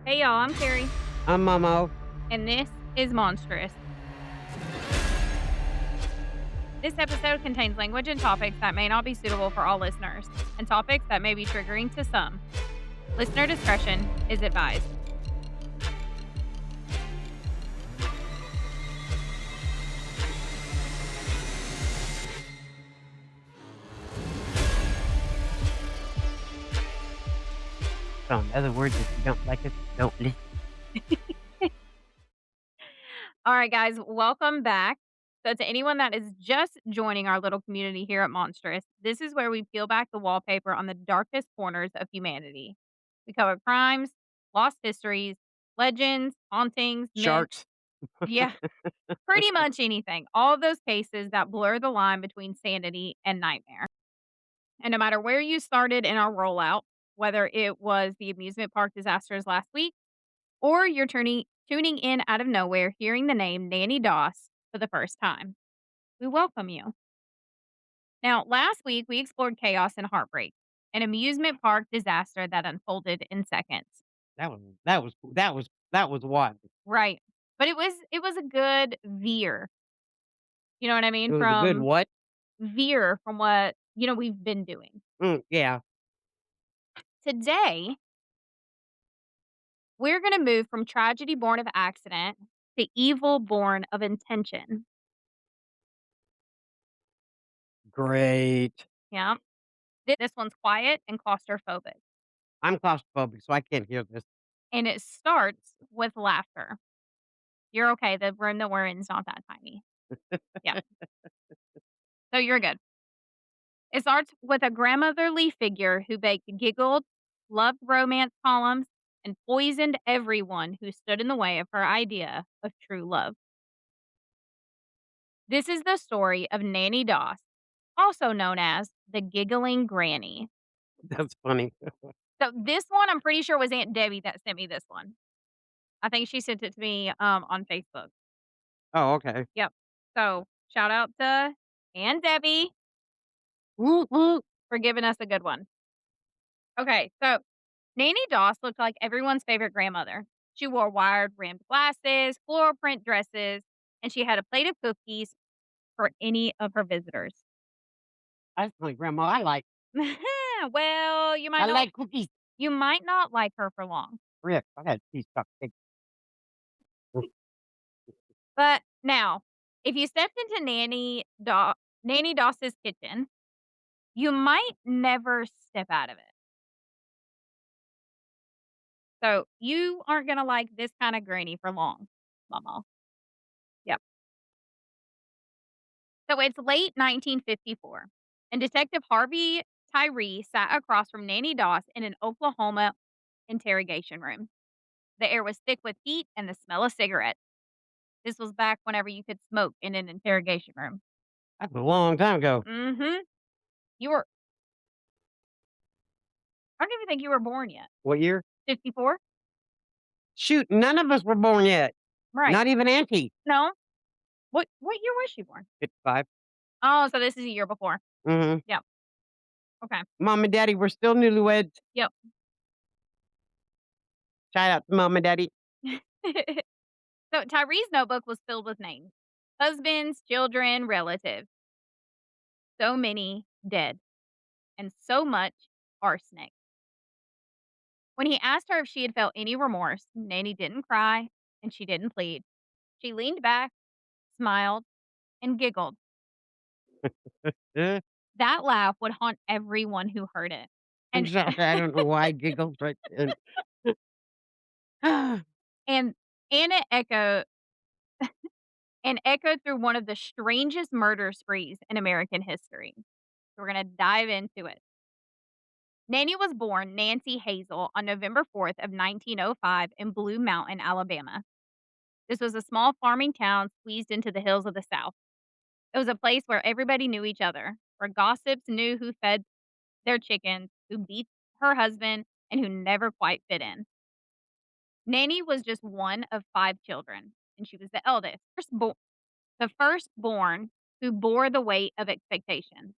Hey y'all, I'm Carrie, I'm Momo. and this is Monstrous. This episode contains language and topics that may not be suitable for all listeners, and topics that may be triggering to some. Listener discretion is advised. So in other words, if you don't like us, don't listen. All right, guys, welcome back. So, to anyone that is just joining our little community here at Monstrous, this is where we peel back the wallpaper on the darkest corners of humanity. We cover crimes, lost histories, legends, hauntings, myths. Sharks. Yeah, pretty much anything. All of those cases that blur the line between sanity and nightmare. And no matter where you started in our rollout, whether it was the amusement park disasters last week or you're tuning in out of nowhere hearing the name Nannie Doss for the first time, we welcome you. Now, last week we explored chaos and heartbreak, an amusement park disaster that unfolded in seconds. That was wild. Right. But it was a good veer. You know what I It mean? was a good From what? veer from what, we've been doing. Yeah. Today, we're going to move from tragedy born of accident to evil born of intention. Great. Yeah. This one's quiet and claustrophobic, I'm claustrophobic, so I can't hear this. and it starts with laughter. You're okay. The room that we're in is not that tiny. Yeah. So you're good. It starts with a grandmotherly figure who baked giggled, loved romance columns, and poisoned everyone who stood in the way of her idea of true love. This is the story of Nannie Doss, also known as the Giggling Granny. That's funny. So this one, I'm pretty sure was Aunt Debbie that sent me this one. I think she sent it to me on Facebook. Oh, okay. Yep. So shout out to Aunt Debbie Woo, woo. for giving us a good one. Okay, so Nannie Doss looked like everyone's favorite grandmother. She wore wired rimmed glasses, floral print dresses, and she had a plate of cookies for any of her visitors. That's my grandma. Well, I like cookies. you might not like her for long. Rick, I had cheese stuffed pig. But now, if you stepped into Nannie Doss's kitchen, you might never step out of it. So you aren't gonna like this kind of granny for long, mama. Yep. So it's late 1954, and Detective Harvey Tyree sat across from Nannie Doss in an Oklahoma interrogation room. The air was thick with heat and the smell of cigarettes. This was back whenever you could smoke in an interrogation room. That's a long time ago. Mhm. You were I don't even think you were born yet. What year? 54? Shoot, none of us were born yet. Right. Not even Auntie. No? What year was she born? 55. Oh, so this is a year before. Mm-hmm. Yep. Okay. Mom and Daddy were still newlyweds. Yep. Shout out to Mom and Daddy. So Tyree's notebook was filled with names. Husbands, children, relatives. So many dead. And so much arsenic. When he asked her if she had felt any remorse, Nanny didn't cry and she didn't plead. She leaned back, smiled, and giggled. Eh, That laugh would haunt everyone who heard it. I'm And sorry. I don't know why I giggled, but and and it echoed through one of the strangest murder sprees in American history. So we're gonna dive into it. Nanny was born Nancy Hazel on November 4th of 1905 in Blue Mountain, Alabama. This was a small farming town squeezed into the hills of the South. It was a place where everybody knew each other, where gossips knew who fed their chickens, who beat her husband, and who never quite fit in. Nanny was just one of 5 children, and she was the eldest, the firstborn who bore the weight of expectation,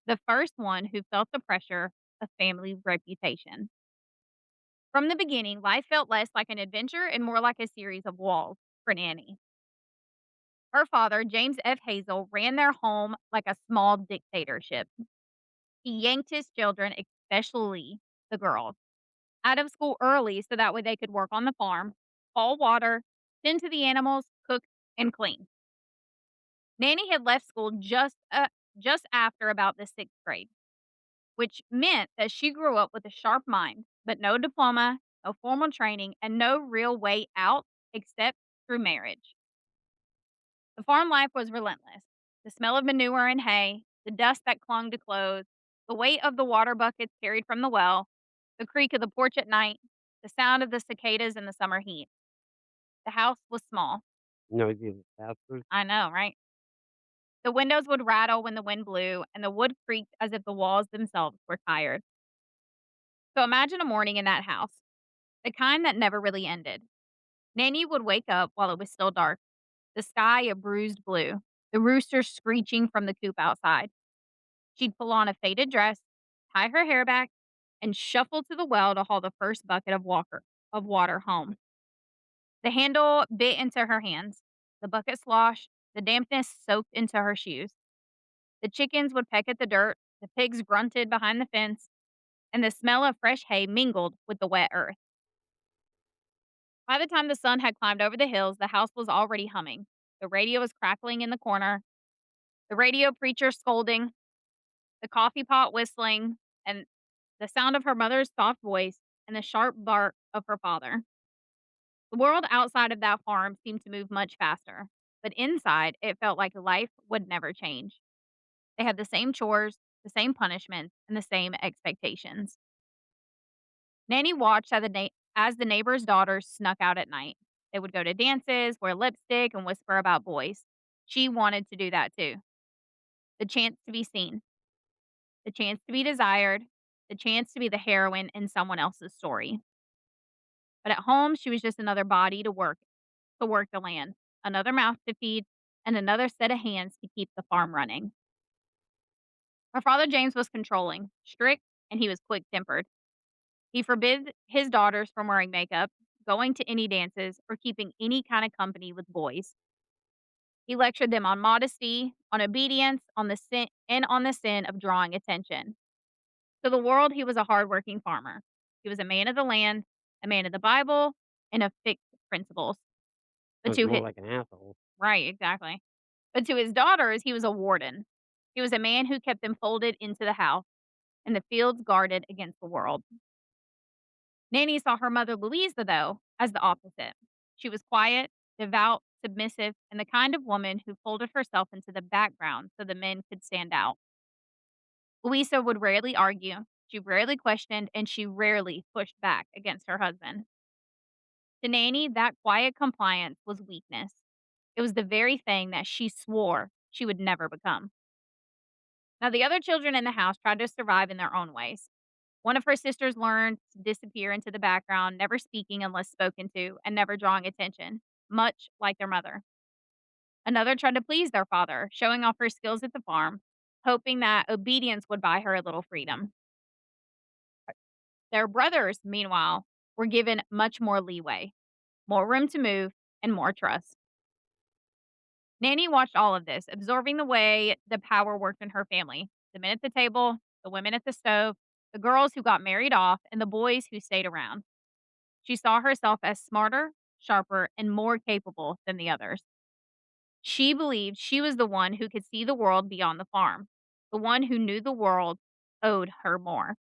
the first one who felt the pressure of family reputation. From the beginning, life felt less like an adventure and more like a series of walls for Nanny. Her father, James F. Hazel, ran their home like a small dictatorship. He yanked his children, especially the girls, out of school early so that way they could work on the farm, haul water, tend to the animals, cook, and clean. Nanny had left school just after about the 6th grade, which meant that she grew up with a sharp mind, but no diploma, no formal training, and no real way out except through marriage. The farm life was relentless. The smell of manure and hay, the dust that clung to clothes, the weight of the water buckets carried from the well, the creak of the porch at night, the sound of the cicadas in the summer heat. The house was small. Noisy as a bastard. I know, right? The windows would rattle when the wind blew, and the wood creaked as if the walls themselves were tired. So imagine a morning in that house, the kind that never really ended. Nanny would wake up while it was still dark, the sky a bruised blue, the rooster screeching from the coop outside. She'd pull on a faded dress, tie her hair back, and shuffle to the well to haul the first bucket of water home. The handle bit into her hands, the bucket sloshed, the dampness soaked into her shoes. The chickens would peck at the dirt, the pigs grunted behind the fence, and the smell of fresh hay mingled with the wet earth. By the time the sun had climbed over the hills, the house was already humming. The radio was crackling in the corner, the radio preacher scolding, the coffee pot whistling, and the sound of her mother's soft voice and the sharp bark of her father. The world outside of that farm seemed to move much faster, but inside it felt like life would never change. They had the same chores, the same punishments, and the same expectations. Nanny watched as the neighbors' daughters snuck out at night. They would go to dances, wear lipstick, and whisper about boys. She wanted to do that too. The chance to be seen, the chance to be desired, the chance to be the heroine in someone else's story. But at home, she was just another body to work the land, another mouth to feed, and another set of hands to keep the farm running. Her father, James, was controlling, strict, and he was quick tempered. He forbid his daughters from wearing makeup, going to any dances, or keeping any kind of company with boys. He lectured them on modesty, on obedience, on the sin of drawing attention. To the world, he was a hardworking farmer. He was a man of the land, a man of the Bible, and of fixed principles. But Sounds to more his like an asshole. right, exactly. But to his daughters, he was a warden. He was a man who kept them folded into the house and the fields guarded against the world. Nanny saw her mother Louisa, though, as the opposite. She was quiet, devout, submissive, and the kind of woman who folded herself into the background so the men could stand out. Louisa would rarely argue, she rarely questioned, and she rarely pushed back against her husband. To Nanny, that quiet compliance was weakness. It was the very thing that she swore she would never become. Now, the other children in the house tried to survive in their own ways. One of her sisters learned to disappear into the background, never speaking unless spoken to, and never drawing attention, much like their mother. Another tried to please their father, showing off her skills at the farm, hoping that obedience would buy her a little freedom. Their brothers, meanwhile, were given much more leeway, more room to move, and more trust. Nanny watched all of this, absorbing the way the power worked in her family: the men at the table, the women at the stove, the girls who got married off, and the boys who stayed around. She saw herself as smarter, sharper, and more capable than the others. She believed she was the one who could see the world beyond the farm, the one who knew the world owed her more.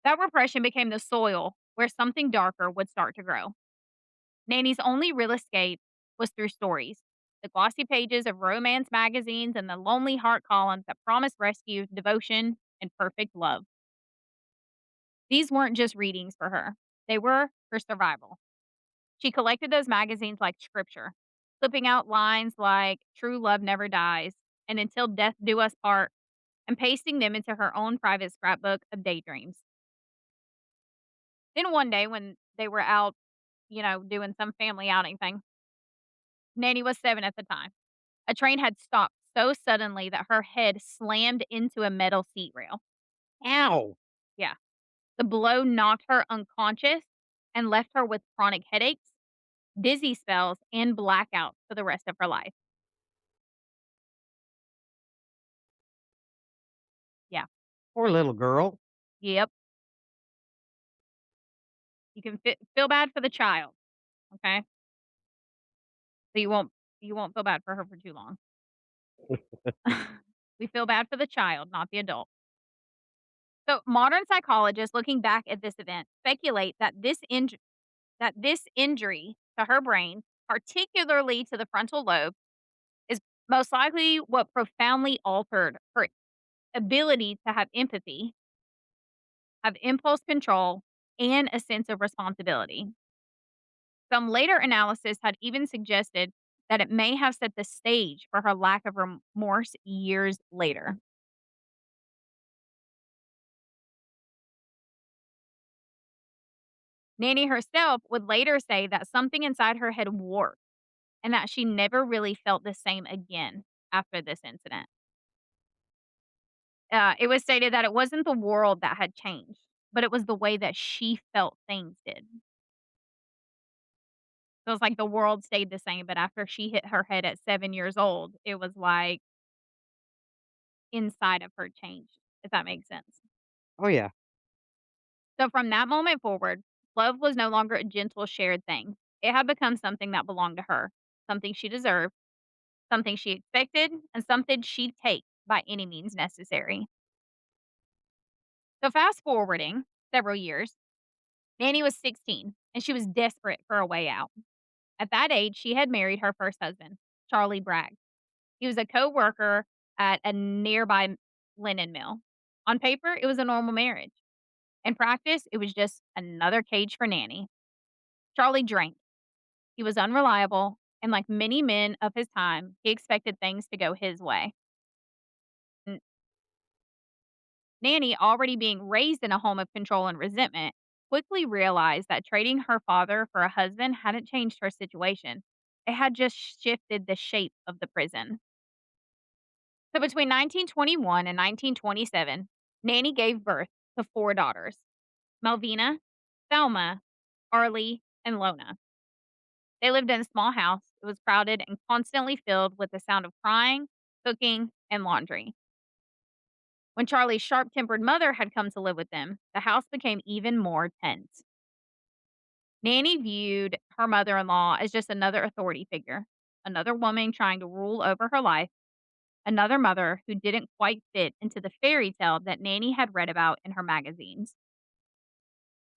That repression became the soil where something darker would start to grow. Nanny's only real escape was through stories, the glossy pages of romance magazines and the lonely heart columns that promised rescue, devotion, and perfect love. These weren't just readings for her, they were her survival. She collected those magazines like scripture, clipping out lines like "True love never dies" and "Until death do us part," and pasting them into her own private scrapbook of daydreams. Then one day when they were out, doing some family outing thing, Nanny was 7 at the time. A train had stopped so suddenly that her head slammed into a metal seat rail. Ow! Yeah. The blow knocked her unconscious and left her with chronic headaches, dizzy spells, and blackouts for the rest of her life. Yeah. Poor little girl. Yep. You can feel bad for the child, okay? So you won't feel bad for her for too long. We feel bad for the child, not the adult. So modern psychologists looking back at this event speculate that this injury to her brain, particularly to the frontal lobe, is most likely what profoundly altered her ability to have empathy, have impulse control, and a sense of responsibility. Some later analysis had even suggested that it may have set the stage for her lack of remorse years later. Nanny herself would later say that something inside her had warped and that she never really felt the same again after this incident. It was stated that it wasn't the world that had changed, but it was the way that she felt things did. So it's like the world stayed the same, but after she hit her head at 7 years old, it was like inside of her changed, if that makes sense. Oh, yeah. So from that moment forward, love was no longer a gentle, shared thing. It had become something that belonged to her, something she deserved, something she expected, and something she'd take by any means necessary. So fast forwarding several years, Nanny was 16 and she was desperate for a way out. At that age, she had married her first husband, Charlie Bragg. He was a co-worker at a nearby linen mill. On paper, it was a normal marriage. In practice, it was just another cage for Nanny. Charlie drank. He was unreliable, and like many men of his time, he expected things to go his way. N- Nanny, already being raised in a home of control and resentment, quickly realized that trading her father for a husband hadn't changed her situation. It had just shifted the shape of the prison. So between 1921 and 1927, Nanny gave birth to four daughters: Malvina, Thelma, Arlie, and Lona. They lived in a small house. It was crowded and constantly filled with the sound of crying, cooking, and laundry. When Charlie's sharp tempered mother had come to live with them, the house became even more tense. Nanny viewed her mother in law as just another authority figure, another woman trying to rule over her life, another mother who didn't quite fit into the fairy tale that Nanny had read about in her magazines.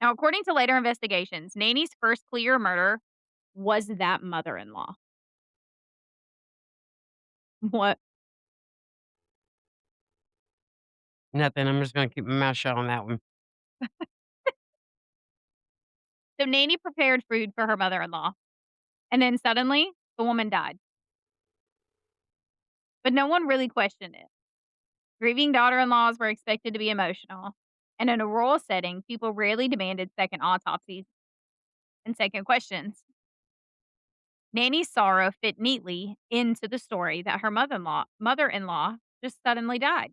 Now, according to later investigations, Nanny's first clear murder was that mother in law. What? Nothing. I'm just gonna keep my mouth shut on that one. So Nanny prepared food for her mother in law, and then suddenly the woman died. But no one really questioned it. Grieving daughter in laws were expected to be emotional. And in a rural setting, people rarely demanded second autopsies and second questions. Nanny's sorrow fit neatly into the story that her mother-in-law just suddenly died.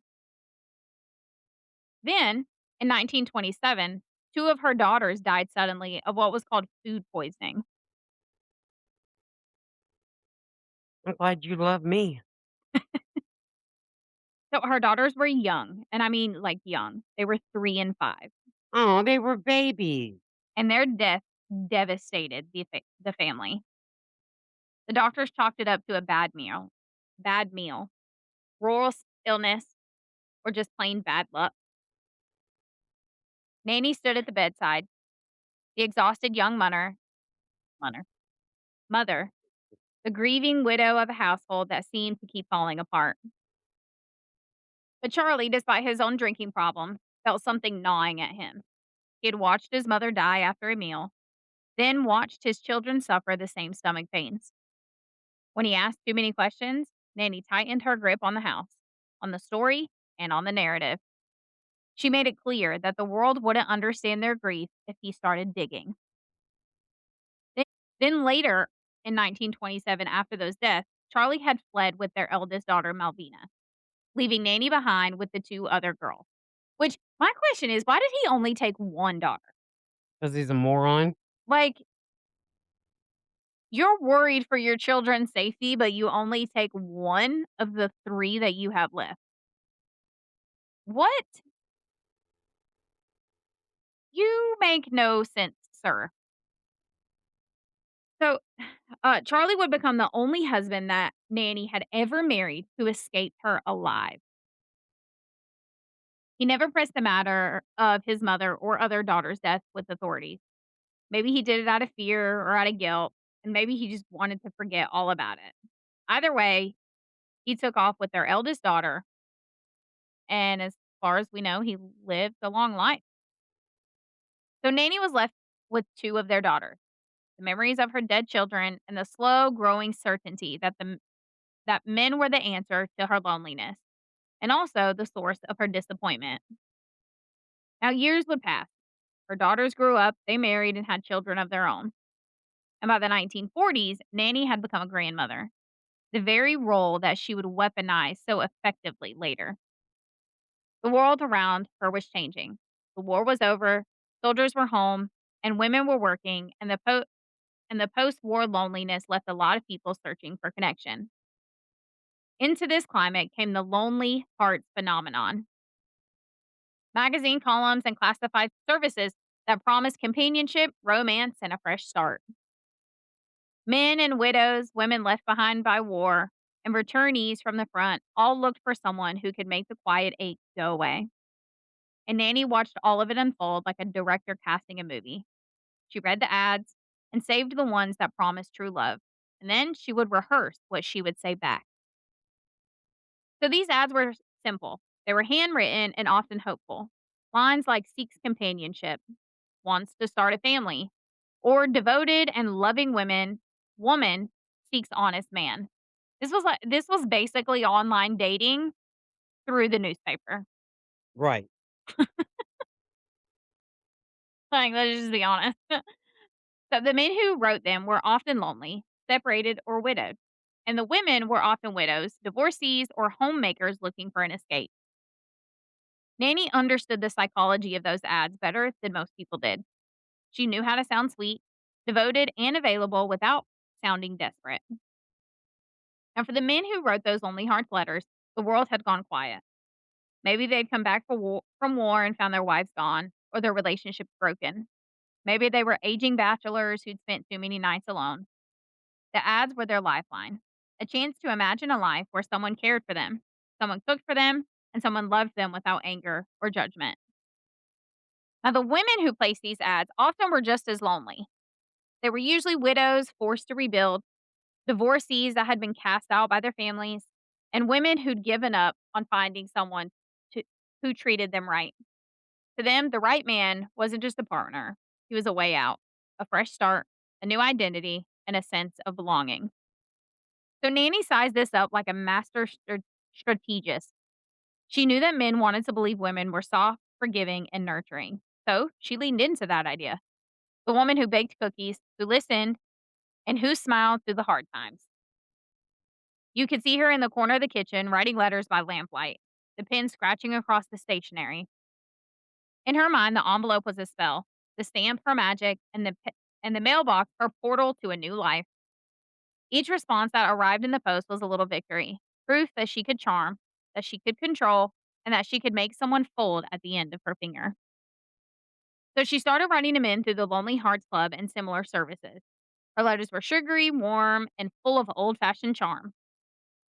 Then, in 1927, two of her daughters died suddenly of what was called food poisoning. I'm glad you love me. So her daughters were young, and I mean like young. They were 3 and 5, Oh, they were babies. and their death devastated the family. The doctors chalked it up to a bad meal, rural illness, or just plain bad luck. Nanny stood at the bedside, the exhausted young mother, mother, the grieving widow of a household that seemed to keep falling apart. But Charlie, despite his own drinking problem, felt something gnawing at him. He had watched his mother die after a meal, then watched his children suffer the same stomach pains. When he asked too many questions, Nanny tightened her grip on the house, on the story, and on the narrative. She made it clear that the world wouldn't understand their grief if he started digging. Then, then later in 1927, after those deaths, Charlie had fled with their eldest daughter, Malvina, leaving Nanny behind with the two other girls. Which my question is, why did he only take 1 daughter? 'Cause he's a moron? Like, you're worried for your children's safety, but you only take 1 of the 3 that you have left. What? You make no sense, sir. So, Charlie would become the only husband that Nanny had ever married who escaped her alive. He never pressed the matter of his mother or other daughter's death with authorities. Maybe he did it out of fear or out of guilt, and maybe he just wanted to forget all about it. Either way, he took off with their eldest daughter, and as far as we know, he lived a long life. So Nanny was left with 2 of their daughters, the memories of her dead children and the slow growing certainty that men were the answer to her loneliness and also the source of her disappointment. Now years would pass. Her daughters grew up, they married and had children of their own. And by the 1940s, Nanny had become a grandmother, the very role that she would weaponize so effectively later. The world around her was changing. The war was over, soldiers were home, and women were working, and the post-war loneliness left a lot of people searching for connection. Into this climate came the lonely hearts phenomenon. Magazine columns and classified services that promised companionship, romance, and a fresh start. Men and widows, women left behind by war, and returnees from the front all looked for someone who could make the quiet ache go away. And Nanny watched all of it unfold like a director casting a movie. She read the ads and saved the ones that promised true love. And then she would rehearse what she would say back. So these ads were simple. They were handwritten and often hopeful. Lines like seeks companionship, wants to start a family, or devoted and loving woman seeks honest man. This was basically online dating through the newspaper. Right. Like, let's just be honest. So the men who wrote them were often lonely, separated, or widowed. And the women were often widows, divorcees, or homemakers looking for an escape. Nanny understood the psychology of those ads better than most people did. She knew how to sound sweet, devoted, and available without sounding desperate. And for the men who wrote those lonely hearts letters, the world had gone quiet. Maybe they'd come back from war and found their wives gone or their relationships broken. Maybe they were aging bachelors who'd spent too many nights alone. The ads were their lifeline, a chance to imagine a life where someone cared for them, someone cooked for them, and someone loved them without anger or judgment. Now, the women who placed these ads often were just as lonely. They were usually widows forced to rebuild, divorcees that had been cast out by their families, and women who'd given up on finding someone to, who treated them right. To them, the right man wasn't just a partner, he was a way out, a fresh start, a new identity, and a sense of belonging. So Nanny sized this up like a master strategist. She knew that men wanted to believe women were soft, forgiving, and nurturing. So she leaned into that idea. The woman who baked cookies, who listened, and who smiled through the hard times. You could see her in the corner of the kitchen writing letters by lamplight, the pen scratching across the stationery. In her mind, the envelope was a spell, the stamp her magic, and the mailbox her portal to a new life. Each response that arrived in the post was a little victory, proof that she could charm, that she could control, and that she could make someone fold at the end of her finger. So she started writing them in through the Lonely Hearts Club and similar services. Her letters were sugary, warm, and full of old fashioned charm.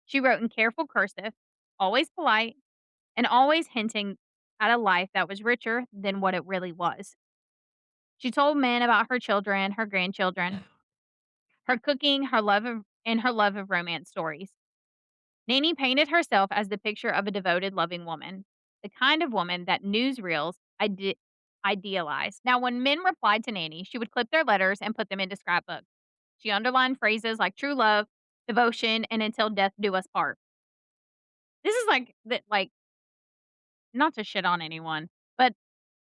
She wrote in careful cursive, always polite, and always hinting at a life that was richer than what it really was. She told men about her children, her grandchildren, her cooking, her love of romance stories. Nanny painted herself as the picture of a devoted, loving woman, the kind of woman that newsreels idealized. Now, when men replied to Nanny, she would clip their letters and put them into scrapbooks. She underlined phrases like true love, devotion, and until death do us part. This is like not to shit on anyone, but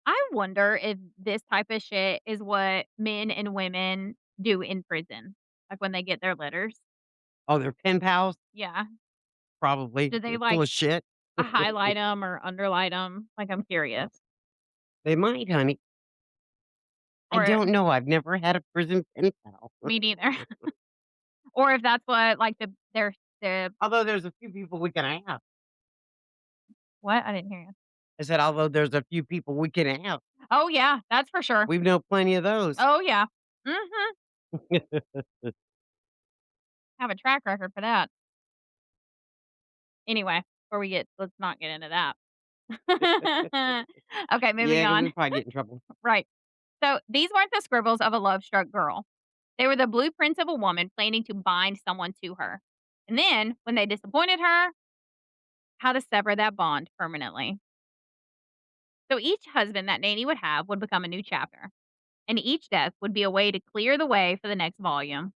I wonder if this type of shit is what men and women do in prison, like when they get their letters. Oh, they're pen pals? Yeah. Probably. Do they They're full like of shit. I highlight them or underline them. Like, I'm curious. They might, honey. I Or don't know, I've never had a prison pen pal. me neither. Or if that's what, like, the Although there's a few people we can ask. what? I didn't hear you. I said, although there's a few people we can ask. Oh, yeah, that's for sure. We've known plenty of those. Oh, yeah. Mhm. Have a track record for that. Anyway, before we get let's not get into that. Okay, moving Yeah, 'cause on. we'd probably get in trouble. Right. So, these weren't the scribbles of a love-struck girl. They were the blueprints of a woman planning to bind someone to her. And then, when they disappointed her, how to sever that bond permanently. So, each husband that Nanny would have would become a new chapter, and each death would be a way to clear the way for the next volume.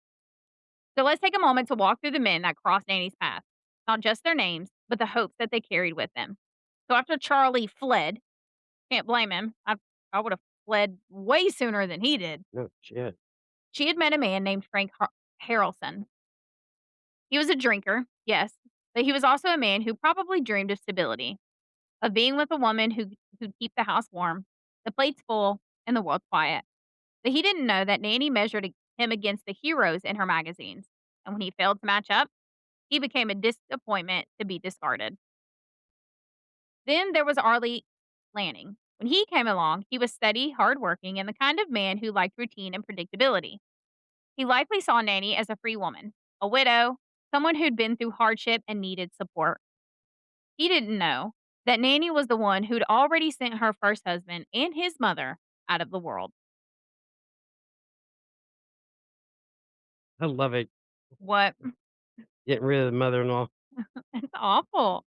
So, let's take a moment to walk through the men that crossed Nanny's path, not just their names, but the hopes that they carried with them. So, after Charlie fled, can't blame him. I would have fled way sooner than he did. No shit. She had met a man named Frank Harrelson. He was a drinker, yes, but he was also a man who probably dreamed of stability, of being with a woman who'd keep the house warm, the plates full, and the world quiet. But he didn't know that Nanny measured him against the heroes in her magazines, and when he failed to match up, he became a disappointment to be discarded. Then there was Arlie Lanning. When he came along, he was steady, hardworking, and the kind of man who liked routine and predictability. He likely saw Nanny as a free woman, a widow, someone who'd been through hardship and needed support. He didn't know that Nanny was the one who'd already sent her first husband and his mother out of the world. I love it. What? Getting rid of the mother-in-law. It's awful.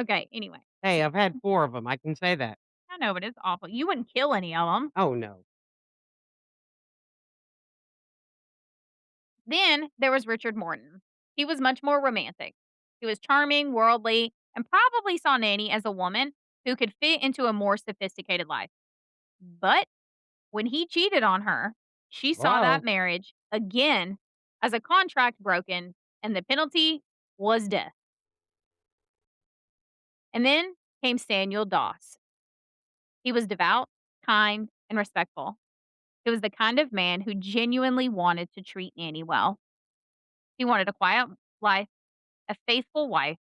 Okay, anyway. Hey, I've had 4 of them. I can say that. I know, but it's awful. You wouldn't kill any of them. Oh, no. Then there was Richard Morton. He was much more romantic. He was charming, worldly, and probably saw Nanny as a woman who could fit into a more sophisticated life. But when he cheated on her, she saw that Wow. marriage again as a contract broken, and the penalty was death. And then came Samuel Doss. He was devout, kind, and respectful. He was the kind of man who genuinely wanted to treat Nanny well. He wanted a quiet life, a faithful wife,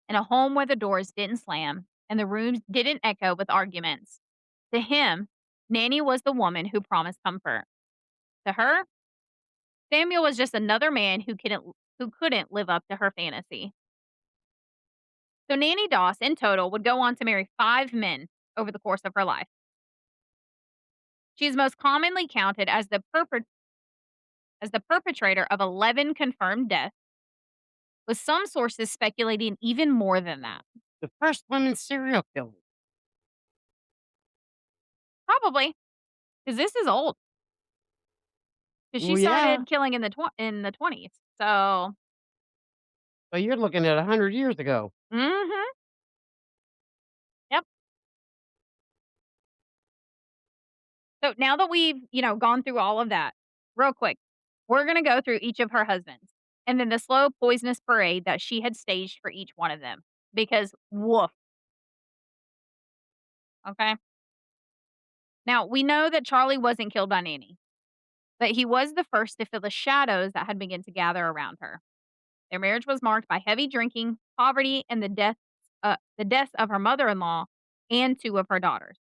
and a home where the doors didn't slam and the rooms didn't echo with arguments. To him, Nanny was the woman who promised comfort. To her, Samuel was just another man who couldn't live up to her fantasy. So Nannie Doss in total would go on to marry 5 men over the course of her life. She is most commonly counted as the perpetrator of 11 confirmed deaths, with some sources speculating even more than that. The first woman serial killer. Probably, because this is old. Because she Well, yeah. started killing in the 20s. So, So you're looking at 100 years ago. mhm, yep. So now that we've gone through all of that, real quick, we're gonna go through each of her husbands, and then the slow poisonous parade that she had staged for each one of them. Because woof, okay? Now, we know that Charlie wasn't killed by Nanny, but he was the first to feel the shadows that had begun to gather around her. Their marriage was marked by heavy drinking, poverty, and the deaths of her mother-in-law and 2 of her daughters.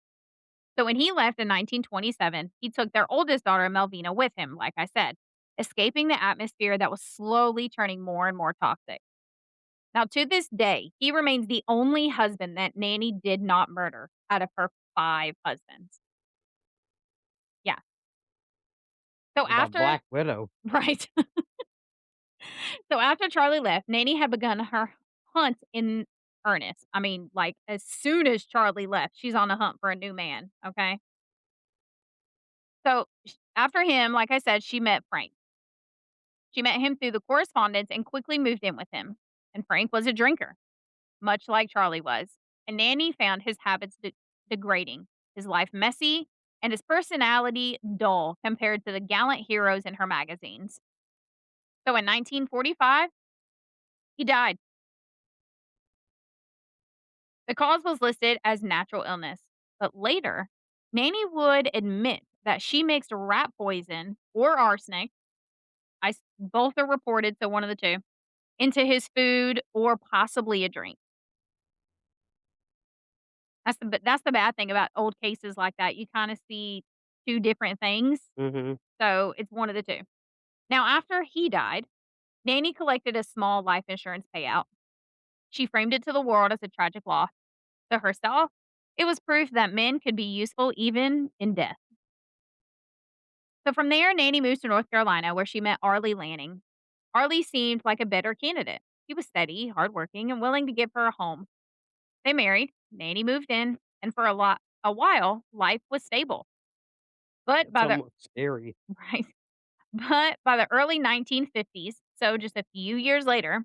So when he left in 1927, he took their oldest daughter, Melvina, with him, like I said, escaping the atmosphere that was slowly turning more and more toxic. Now, to this day, he remains the only husband that Nanny did not murder out of her 5 husbands. Yeah. So What about after Black Widow? right. So after Charlie left, Nanny had begun her hunt in earnest. I mean, like, as soon as Charlie left, she's on the hunt for a new man, okay? So, after him, like I said, she met Frank. She met him through the correspondence and quickly moved in with him. And Frank was a drinker, much like Charlie was. And Nanny found his habits degrading, his life messy, and his personality dull compared to the gallant heroes in her magazines. So in 1945, he died. The cause was listed as natural illness, but later, Nanny would admit that she mixed rat poison or arsenic, both are reported, so one of the two, into his food or possibly a drink. That's the bad thing about old cases like that. You kinda see 2 different things, Mhm. so it's one of the 2. Now after he died, Nanny collected a small life insurance payout. She framed it to the world as a tragic loss. To herself, it was proof that men could be useful even in death. So from there, Nanny moved to North Carolina where she met Arlie Lanning. Arlie seemed like a better candidate. He was steady, hardworking, and willing to give her a home. They married, Nanny moved in, and for a while, life was stable. But It's by the almost scary. right, but by the early 1950s, so just a few years later,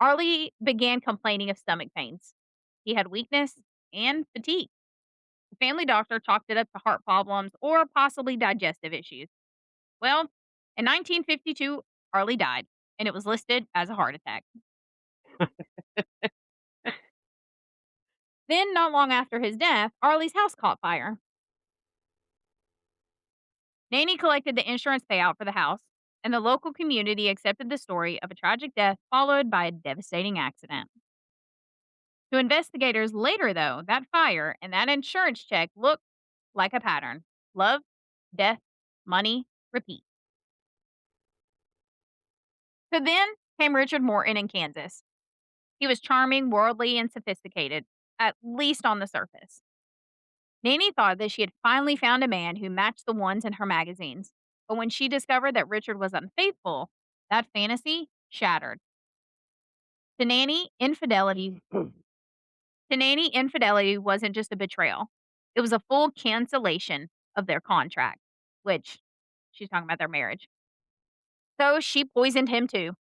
Arlie began complaining of stomach pains. He had weakness and fatigue. The family doctor chalked it up to heart problems or possibly digestive issues. Well, in 1952, Arlie died, and it was listed as a heart attack. Then, not long after his death, Arlie's house caught fire. Nanny collected the insurance payout for the house, and the local community accepted the story of a tragic death followed by a devastating accident. To investigators later, though, that fire and that insurance check looked like a pattern: love, death, money, repeat. So then came Richard Morton in Kansas. He was charming, worldly, and sophisticated, at least on the surface. Nanny thought that she had finally found a man who matched the ones in her magazines. But when she discovered that Richard was unfaithful, that fantasy shattered. To Nanny, infidelity to Nanny, infidelity wasn't just a betrayal. It was a full cancellation of their contract, which she's talking about their marriage. So she poisoned him too.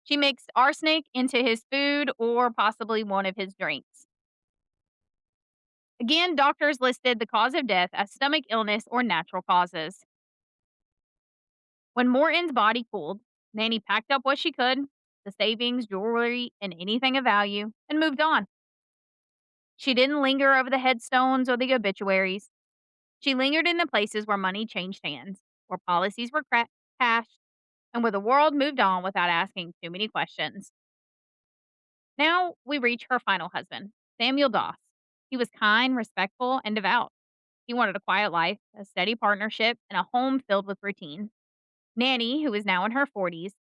She mixed arsenic into his food or possibly one of his drinks. Again, doctors listed the cause of death as stomach illness or natural causes. When Morton's body cooled, Nanny packed up what she could, the savings, jewelry, and anything of value, and moved on. She didn't linger over the headstones or the obituaries. She lingered in the places where money changed hands, where policies were cashed, and where the world moved on without asking too many questions. Now we reach her final husband, Samuel Doss. He was kind, respectful, and devout. He wanted a quiet life, a steady partnership, and a home filled with routine. Nanny, who is now in her 40s,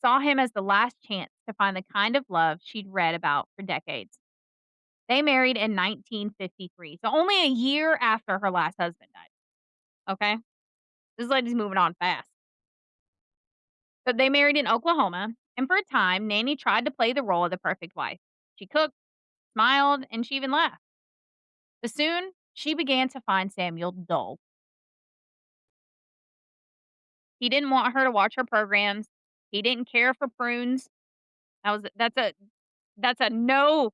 saw him as the last chance to find the kind of love she'd read about for decades. They married in 1953, so only a year after her last husband died. Okay? This lady's moving on fast. But they married in Oklahoma, and for a time, Nanny tried to play the role of the perfect wife. She cooked, smiled, and she even laughed. But soon, she began to find Samuel dull. He didn't want her to watch her programs. He didn't care for prunes. That's a no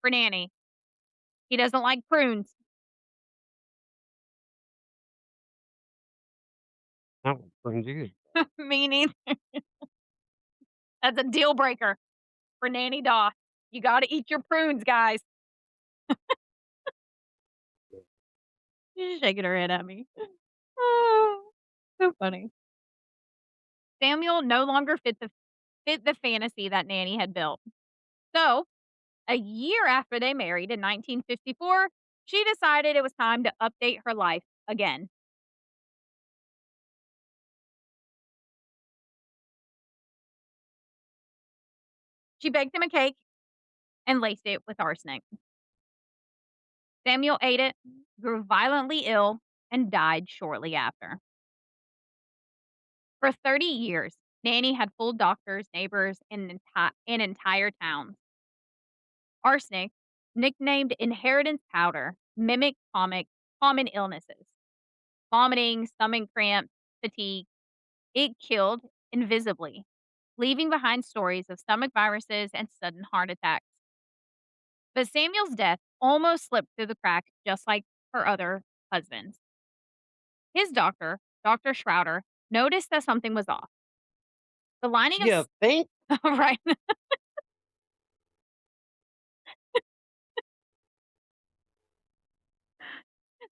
for Nanny. He doesn't like prunes. That was pretty good. Me neither. That's a deal breaker for Nanny Doss. You gotta eat your prunes, guys. She's shaking her head at me. Oh, so funny. Samuel no longer fit the fantasy that Nanny had built. So, a year after they married in 1954, she decided it was time to update her life again. She baked him a cake and laced it with arsenic. Samuel ate it, grew violently ill, and died shortly after. For 30 years, Nanny had fooled doctors, neighbors, and entire towns. Arsenic, nicknamed inheritance powder, mimicked common illnesses: vomiting, stomach cramps, fatigue. It killed invisibly, leaving behind stories of stomach viruses and sudden heart attacks. But Samuel's death almost slipped through the cracks, just like her other husbands. His doctor, Dr. Schroeder, noticed that something was off. The lining of You think? right.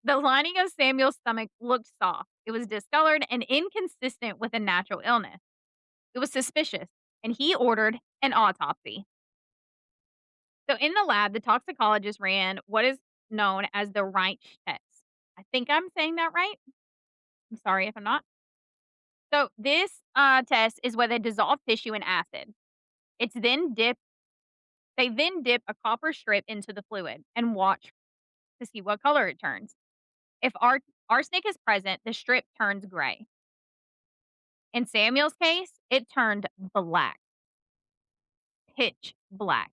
The lining of Samuel's stomach looked soft. It was discolored and inconsistent with a natural illness. It was suspicious, and he ordered an autopsy. So, in the lab, the toxicologist ran what is known as the Reich test. I think I'm saying that right. I'm sorry if I'm not. So, this test is where they dissolve tissue in acid. It's then dipped. They then dip a copper strip into the fluid and watch to see what color it turns. If arsenic is present, the strip turns gray. In Samuel's case, it turned black, pitch black,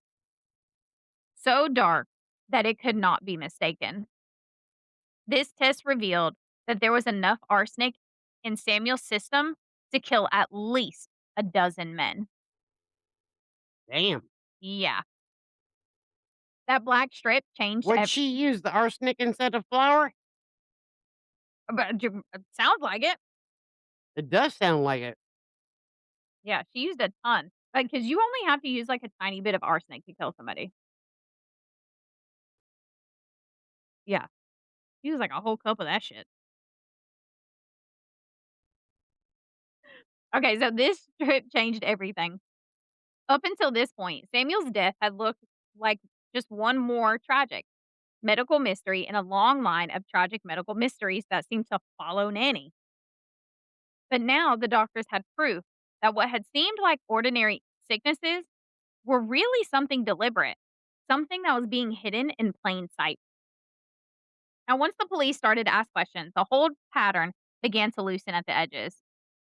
so dark that it could not be mistaken. This test revealed that there was enough arsenic in Samuel's system to kill at least a dozen men. Damn. Yeah, that black strip changed Would she use the arsenic instead of flour? but sounds like it. It does sound like it. Yeah, she used a ton. Like, cause you only have to use, like, a tiny bit of arsenic to kill somebody. Yeah, she used, like, a whole cup of that shit. Okay, so this trip changed everything. Up until this point, Samuel's death had looked like just one more tragic medical mystery in a long line of tragic medical mysteries that seemed to follow Nanny. But now the doctors had proof that what had seemed like ordinary sicknesses were really something deliberate, something that was being hidden in plain sight. Now, once the police started to ask questions, the whole pattern began to loosen at the edges.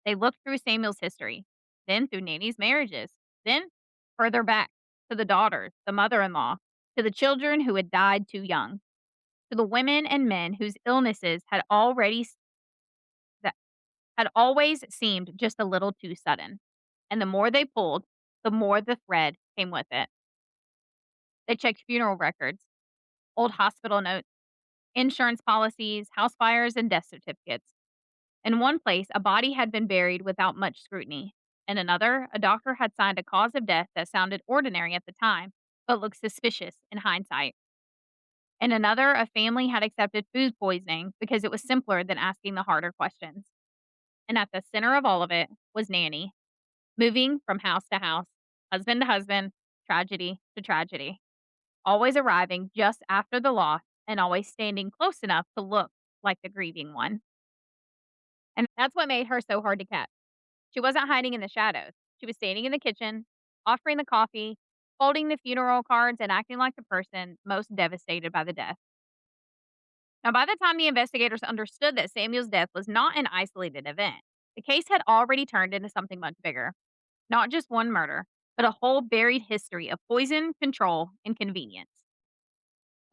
They looked through Samuel's history, then through Nanny's marriages, then further back to the daughters, the mother in law, to the children who had died too young, to the women and men whose illnesses that had always seemed just a little too sudden. And the more they pulled, the more the thread came with it. They checked funeral records, old hospital notes, insurance policies, house fires, and death certificates. In one place, a body had been buried without much scrutiny. In another, a doctor had signed a cause of death that sounded ordinary at the time, but looked suspicious in hindsight. In another, a family had accepted food poisoning because it was simpler than asking the harder questions. And at the center of all of it was Nanny, moving from house to house, husband to husband, tragedy to tragedy, always arriving just after the loss and always standing close enough to look like the grieving one. And that's what made her so hard to catch. She wasn't hiding in the shadows. She was standing in the kitchen, offering the coffee, folding the funeral cards, and acting like the person most devastated by the death. Now, by the time the investigators understood that Samuel's death was not an isolated event, the case had already turned into something much bigger. Not just one murder, but a whole buried history of poison, control, and convenience.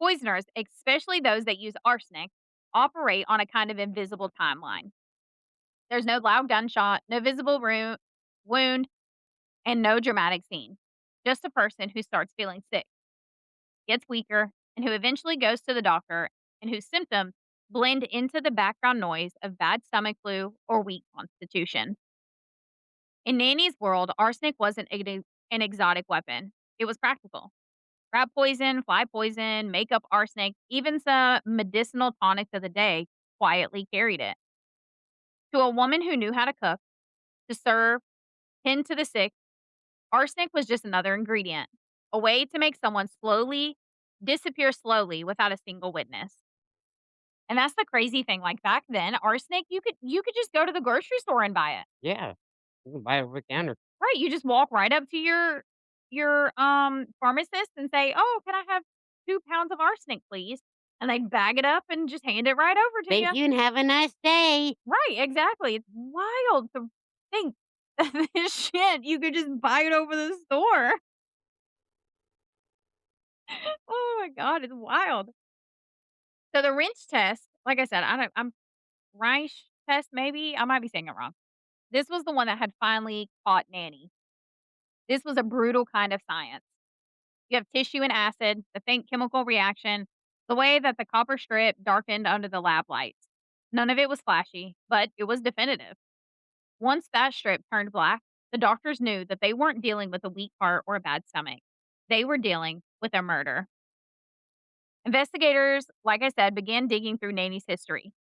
Poisoners, especially those that use arsenic, operate on a kind of invisible timeline. There's no loud gunshot, no visible wound, and no dramatic scene. Just a person who starts feeling sick, gets weaker, and who eventually goes to the doctor and whose symptoms blend into the background noise of bad stomach flu or weak constitution. In Nanny's world, arsenic wasn't an exotic weapon, it was practical. Rat poison, fly poison, makeup arsenic, even some medicinal tonics of the day quietly carried it. To a woman who knew how to cook, to serve, tend to the sick, arsenic was just another ingredient, a way to make someone slowly disappear slowly without a single witness. And that's the crazy thing. Like back then, arsenic you could just go to the grocery store and buy it. Yeah. You can buy it over the counter. Right. You just walk right up to your pharmacist and say, "Oh, can I have 2 pounds of arsenic, please?" And they'd bag it up and just hand it right over to Thank you. you and have a nice day. Right, exactly. It's wild to think that this shit you could just buy it over the store. Oh my god, it's wild. So the wrench test, like I said, I don't I'm Reich test maybe, I might be saying it wrong. This was the one that had finally caught Nanny. This was a brutal kind of science. You have tissue and acid, the faint chemical reaction, the way that the copper strip darkened under the lab lights. None of it was flashy, but it was definitive. Once that strip turned black, the doctors knew that they weren't dealing with a weak heart or a bad stomach. They were dealing with a murder. Investigators, like I said, began digging through Nanny's history.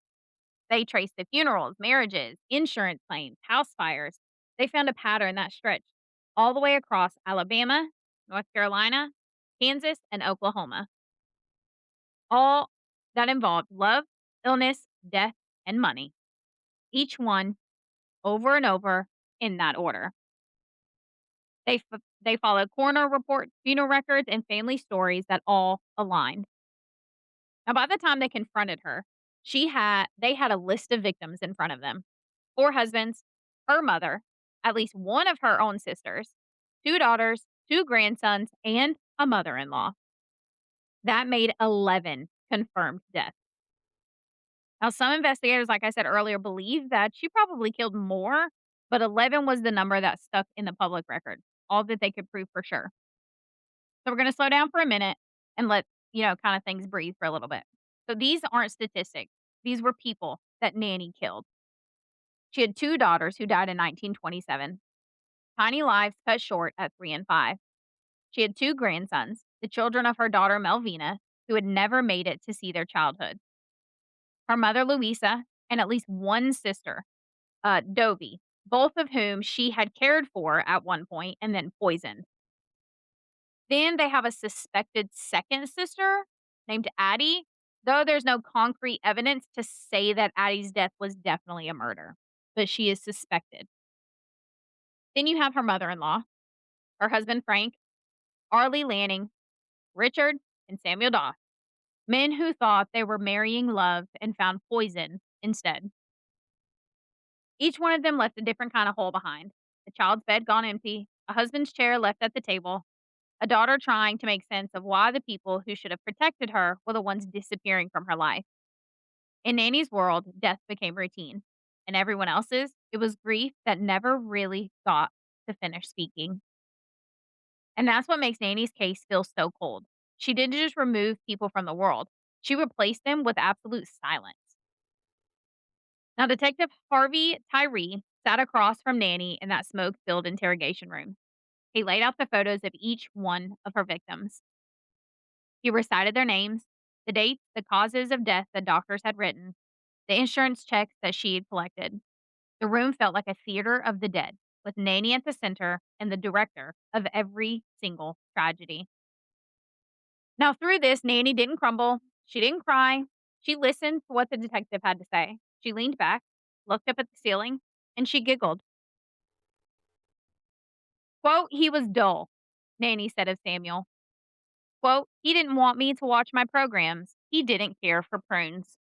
They traced the funerals, marriages, insurance claims, house fires. They found a pattern that stretched all the way across Alabama, North Carolina, Kansas, and Oklahoma, all that involved love, illness, death, and money, each one over and over in that order. They followed coroner reports, funeral records, and family stories that all aligned. Now, by the time they confronted her, they had a list of victims in front of them: 4 husbands, her mother, at least one of her own sisters, 2 daughters, 2 grandsons, and a mother-in-law. That made 11 confirmed deaths. Now, some investigators, like I said earlier, believe that she probably killed more, but 11 was the number that stuck in the public record, all that they could prove for sure. So we're gonna slow down for a minute and let, kinda things breathe for a little bit. So these aren't statistics. These were people that Nanny killed. She had 2 daughters who died in 1927. Tiny lives cut short at 3 and 5. She had 2 grandsons, the children of her daughter Melvina, who had never made it to see their childhood. Her mother Louisa, and at least one sister, Dovie, both of whom she had cared for at one point and then poisoned. Then they have a suspected second sister named Addie, though there's no concrete evidence to say that Addie's death was definitely a murder, but she is suspected. Then you have her mother-in-law, her husband Frank, Arlie Lanning, Richard, and Samuel Doss, men who thought they were marrying love and found poison instead. Each one of them left a different kind of hole behind: a child's bed gone empty, a husband's chair left at the table, a daughter trying to make sense of why the people who should have protected her were the ones disappearing from her life. In Nanny's world, death became routine. In everyone else's, it was grief that never really got to finish speaking. And that's what makes Nanny's case feel so cold. She didn't just remove people from the world, she replaced them with absolute silence. Now, Detective Harvey Tyree sat across from Nanny in that smoke filled interrogation room. He laid out the photos of each one of her victims. He recited their names, the dates, the causes of death the doctors had written, the insurance checks that she had collected. The room felt like a theater of the dead, with Nanny at the center and the director of every single tragedy. Now, through this, Nanny didn't crumble. She didn't cry. She listened to what the detective had to say. She leaned back, looked up at the ceiling, and she giggled. Quote, "He was dull," Nanny said of Samuel. Quote, "He didn't want me to watch my programs. He didn't care for prunes."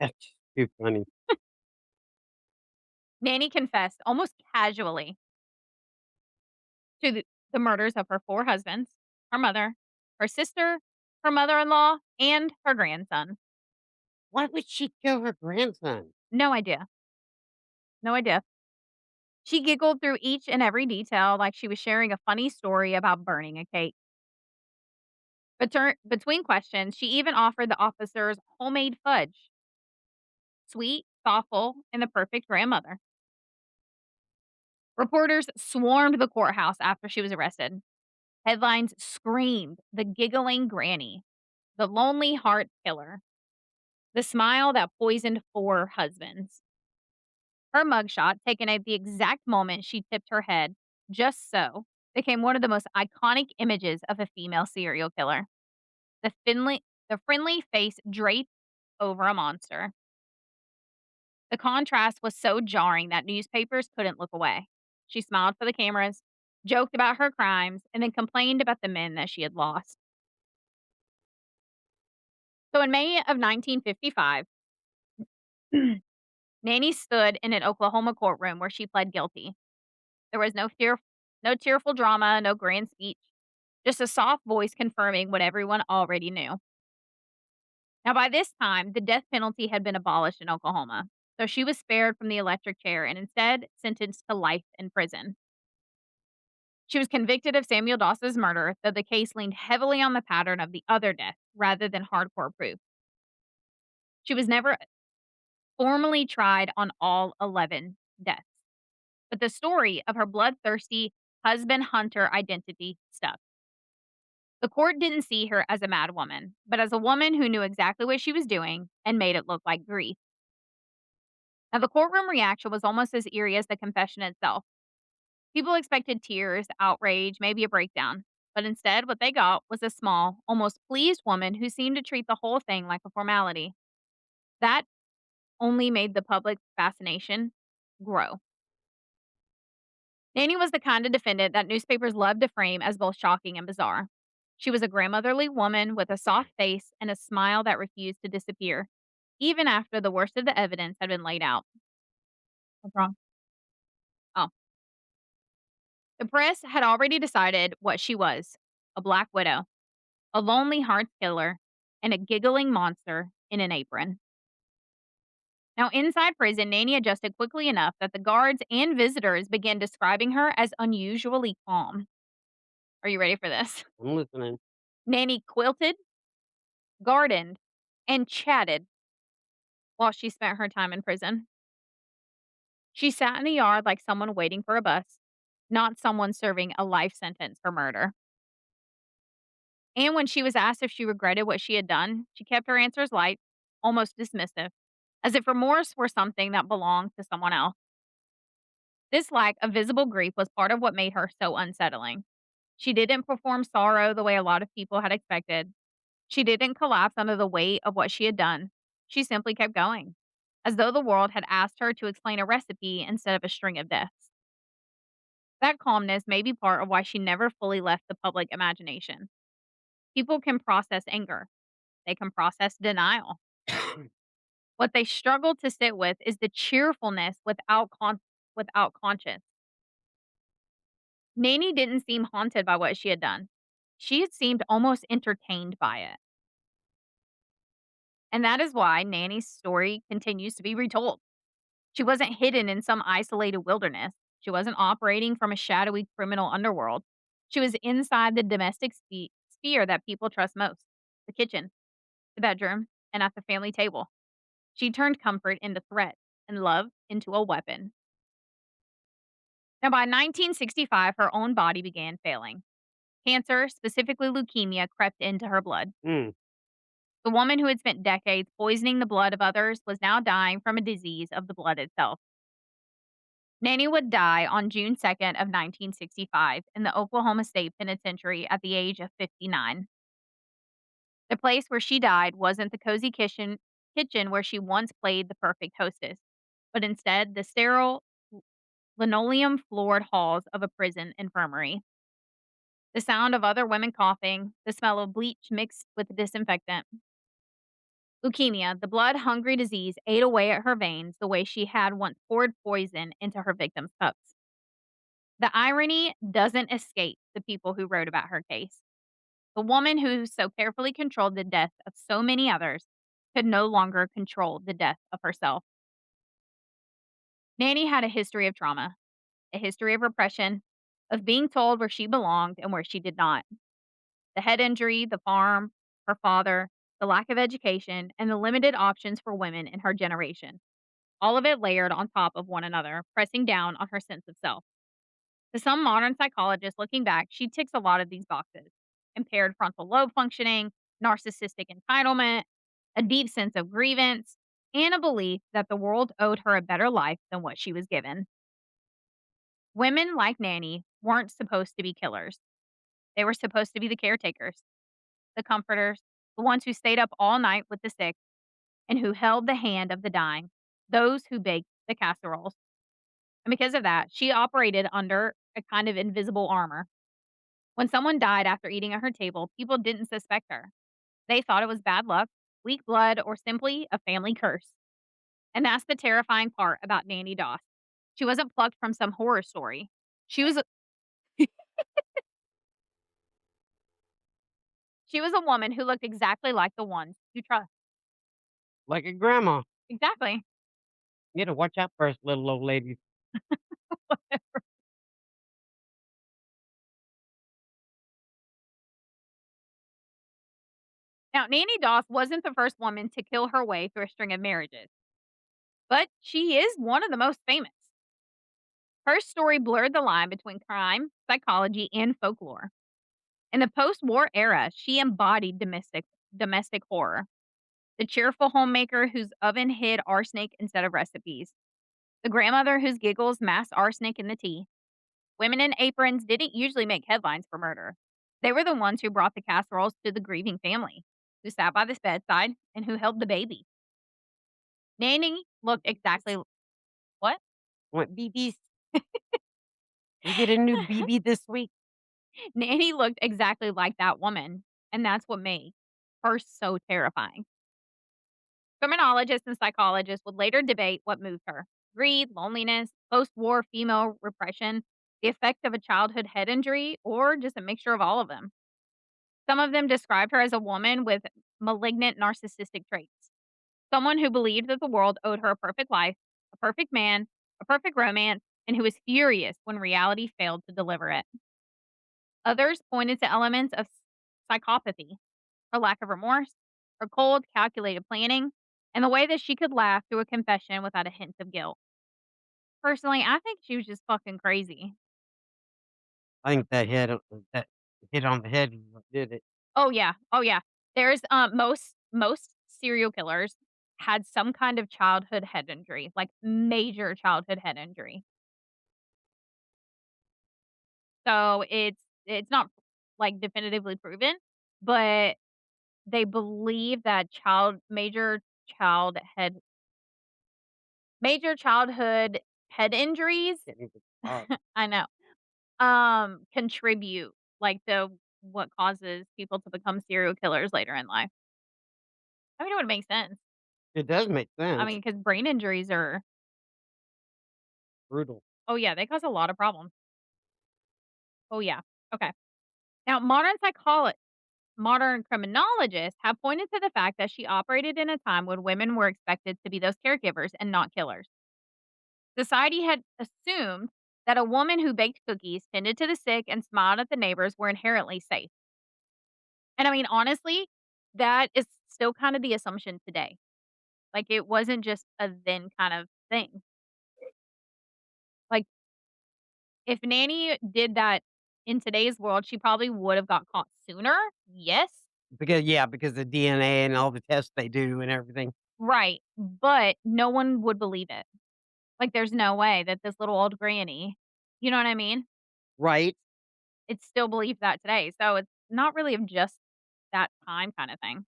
That's too funny. Nanny confessed almost casually to the murders of her 4 husbands, her mother, her sister, her mother-in-law, and her grandson. Why would she kill her grandson? No idea. No idea. She giggled through each and every detail like she was sharing a funny story about burning a cake. Between questions, she even offered the officers homemade fudge: sweet, thoughtful, and the perfect grandmother. Reporters swarmed the courthouse after she was arrested. Headlines screamed, "The Giggling Granny," "The Lonely Heart Killer," "The Smile That Poisoned 4 Husbands." Her mugshot, taken at the exact moment she tipped her head, just so, became one of the most iconic images of a female serial killer. The friendly face draped over a monster. The contrast was so jarring that newspapers couldn't look away. She smiled for the cameras, joked about her crimes, and then complained about the men that she had lost. So in May of 1955, Nanny stood in an Oklahoma courtroom where she pled guilty. There was no tearful drama, no grand speech, just a soft voice confirming what everyone already knew. Now, by this time, the death penalty had been abolished in Oklahoma, so she was spared from the electric chair and instead sentenced to life in prison. She was convicted of Samuel Doss's murder, though the case leaned heavily on the pattern of the other death rather than hardcore proof. She was never formally tried on all 11 deaths, but the story of her bloodthirsty husband hunter identity stuck. The court didn't see her as a mad woman, but as a woman who knew exactly what she was doing and made it look like grief. Now, the courtroom reaction was almost as eerie as the confession itself. People expected tears, outrage, maybe a breakdown. But instead, what they got was a small, almost pleased woman who seemed to treat the whole thing like a formality. That only made the public fascination grow. Nanny was the kind of defendant that newspapers loved to frame as both shocking and bizarre. She was a grandmotherly woman with a soft face and a smile that refused to disappear, even after the worst of the evidence had been laid out. What's wrong? Oh. The press had already decided what she was: a black widow, a lonely heart killer, and a giggling monster in an apron. Now, inside prison, Nanny adjusted quickly enough that the guards and visitors began describing her as unusually calm. Are you ready for this? I'm listening. Nanny quilted, gardened, and chatted while she spent her time in prison. She sat in the yard like someone waiting for a bus, not someone serving a life sentence for murder. And when she was asked if she regretted what she had done, she kept her answers light, almost dismissive, as if remorse were something that belonged to someone else. This lack of visible grief was part of what made her so unsettling. She didn't perform sorrow the way a lot of people had expected. She didn't collapse under the weight of what she had done. She simply kept going, as though the world had asked her to explain a recipe instead of a string of deaths. That calmness may be part of why she never fully left the public imagination. People can process anger, they can process denial. What they struggle to sit with is the cheerfulness without conscience. Nanny didn't seem haunted by what she had done. She had seemed almost entertained by it. And that is why Nanny's story continues to be retold. She wasn't hidden in some isolated wilderness. She wasn't operating from a shadowy criminal underworld. She was inside the domestic sphere that people trust most: the kitchen, the bedroom, and at the family table. She turned comfort into threat and love into a weapon. Now, by 1965, her own body began failing. Cancer, specifically leukemia, crept into her blood. Mm. The woman who had spent decades poisoning the blood of others was now dying from a disease of the blood itself. Nanny would die on June 2nd of 1965 in the Oklahoma State Penitentiary at the age of 59. The place where she died wasn't the cozy kitchen where she once played the perfect hostess, but instead the sterile, linoleum floored halls of a prison infirmary. The sound of other women coughing, the smell of bleach mixed with disinfectant. Leukemia, the blood hungry disease, ate away at her veins the way she had once poured poison into her victims' cups. The irony doesn't escape the people who wrote about her case. The woman who so carefully controlled the death of so many others could no longer control the death of herself. Nanny had a history of trauma, a history of repression, of being told where she belonged and where she did not. The head injury, the farm, her father, the lack of education, and the limited options for women in her generation. All of it layered on top of one another, pressing down on her sense of self. To some modern psychologists looking back, she ticks a lot of these boxes: impaired frontal lobe functioning, narcissistic entitlement, a deep sense of grievance, and a belief that the world owed her a better life than what she was given. Women like Nanny weren't supposed to be killers. They were supposed to be the caretakers, the comforters, the ones who stayed up all night with the sick and who held the hand of the dying, those who baked the casseroles. And because of that, she operated under a kind of invisible armor. When someone died after eating at her table, people didn't suspect her. They thought it was bad luck, weak blood, or simply a family curse. And that's the terrifying part about Nannie Doss. She wasn't plucked from some horror story. She was a, she was a woman who looked exactly like the ones you trust. Like a grandma. Exactly. You gotta watch out for us little old ladies. Now, Nannie Doss wasn't the first woman to kill her way through a string of marriages, but she is one of the most famous. Her story blurred the line between crime, psychology, and folklore. In the post-war era, she embodied domestic horror. The cheerful homemaker whose oven hid arsenic instead of recipes. The grandmother whose giggles masked arsenic in the tea. Women in aprons didn't usually make headlines for murder. They were the ones who brought the casseroles to the grieving family, who sat by the bedside, and who held the baby. Nanny looked exactly what? Want BBs? We get a new BB this week? Nanny looked exactly like that woman, and that's what made her so terrifying. Criminologists and psychologists would later debate what moved her: greed, loneliness, post war female repression, the effect of a childhood head injury, or just a mixture of all of them. Some of them described her as a woman with malignant narcissistic traits, someone who believed that the world owed her a perfect life, a perfect man, a perfect romance, and who was furious when reality failed to deliver it. Others pointed to elements of psychopathy, her lack of remorse, her cold, calculated planning, and the way that she could laugh through a confession without a hint of guilt. Personally, I think she was just fucking crazy. I think that hit on the head is what did it. Oh yeah, oh yeah. There's most serial killers had some kind of childhood head injury, like major childhood head injury. So it's not like definitively proven, but they believe that child head major childhood head injuries, Can't even talk. I know, contribute, like, the what causes people to become serial killers later in life. I mean, it would make sense. It does make I sense. mean, because brain injuries are Brutal. oh, yeah, they cause a lot of problems. Oh, yeah. Okay. Now, modern criminologists have pointed to the fact that she operated in a time when women were expected to be those caregivers and not killers. Society had assumed that a woman who baked cookies, tended to the sick, and smiled at the neighbors were inherently safe. And I mean, honestly, that is still kind of the assumption today. Like, it wasn't just a then kind of thing. Like, if Nanny did that in today's world, she probably would have got caught sooner. Yes. Because the DNA and all the tests they do and everything. Right. But no one would believe it. Like, there's no way that this little old granny, you know what I mean? Right. It's still believed that today. So it's not really of just that time kind of thing.